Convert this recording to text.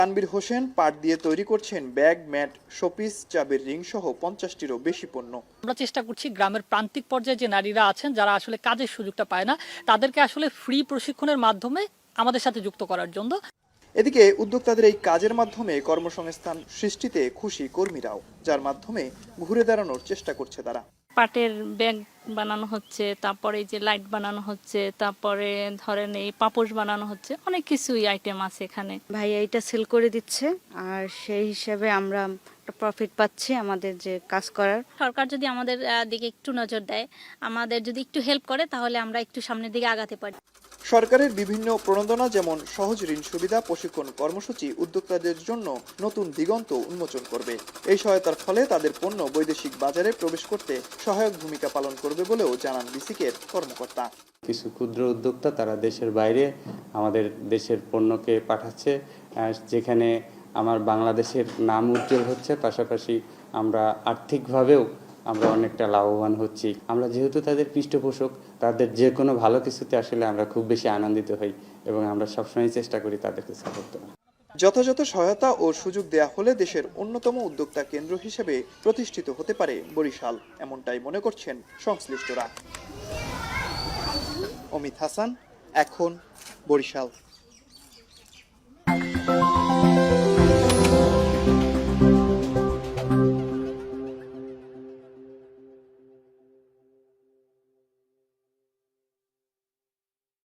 তানভীর হোসেন পাট দিয়ে তৈরি করছেন ব্যাগ, ম্যাট, শোপিস, চাবির রিং সহ 50টিরও বেশি পণ্য। আমরা চেষ্টা করছি গ্রামের প্রান্তিক পর্যায়ে যে নারীরা আছেন, যারা আসলে কাজের সুযোগটা পায় না, তাদেরকে আসলে ফ্রি প্রশিক্ষণের মাধ্যমে আমাদের সাথে যুক্ত করার জন্য। এদিকে উদ্যোক্তাদের এই কাজের মাধ্যমে কর্মসংস্থান সৃষ্টিতে খুশি কর্মীরাও, যার মাধ্যমে ঘুরে দাঁড়ানোর চেষ্টা করছে তারা। পাটের ব্যাগ বানানো হচ্ছে, তারপরে এই যে লাইট বানানো হচ্ছে, তারপরে ধরেন এই পাপোশ বানানো হচ্ছে, অনেক কিছুই আইটেম আছে এখানে। ভাইয়া এটা সেল করে দিচ্ছে, আর সেই হিসাবে আমরা প্রফিট পাচ্ছি আমাদের যে কাজ করার। সরকার যদি আমাদের দিকে একটু নজর দেয়, আমাদের যদি একটু হেল্প করে, তাহলে আমরা একটু সামনের দিকে আগাতে পারি। সরকারের বিভিন্ন প্রণোদনা যেমন সহজ ঋণ সুবিধা, প্রশিক্ষণ কর্মসূচি উদ্যোক্তাদের জন্য নতুন দিগন্ত উন্মোচন করবে। এই সহায়তার ফলে তাদের পণ্য বৈদেশিক বাজারে প্রবেশ করতে সহায়ক ভূমিকা পালন করবে বলেও জানান বিসিকের কর্মকর্তা। কিছু ক্ষুদ্র উদ্যোক্তা তারা দেশের বাইরে আমাদের দেশের পণ্যকে পাঠাচ্ছে, যেখানে আমার বাংলাদেশের নাম উজ্জ্বল হচ্ছে, পাশাপাশি আমরা আর্থিকভাবেও আমরা অনেকটা লাভবান হচ্ছি। আমরা যেহেতু তাদের পৃষ্ঠপোষক, তাদের যে কোনো ভালো কিছুতে আসলে আমরা খুব বেশি আনন্দিত হই এবং আমরা সবসময় চেষ্টা করি তাদেরকে সাপোর্ট দেওয়ার। যথাযথ সহায়তা ও সুযোগ দেয়া হলে দেশের অন্যতম উদ্যোক্তা কেন্দ্র হিসেবে প্রতিষ্ঠিত হতে পারে বরিশাল, এমনটাই মনে করছেন সংশ্লিষ্টরা। অমিত হাসান, এখন, বরিশাল।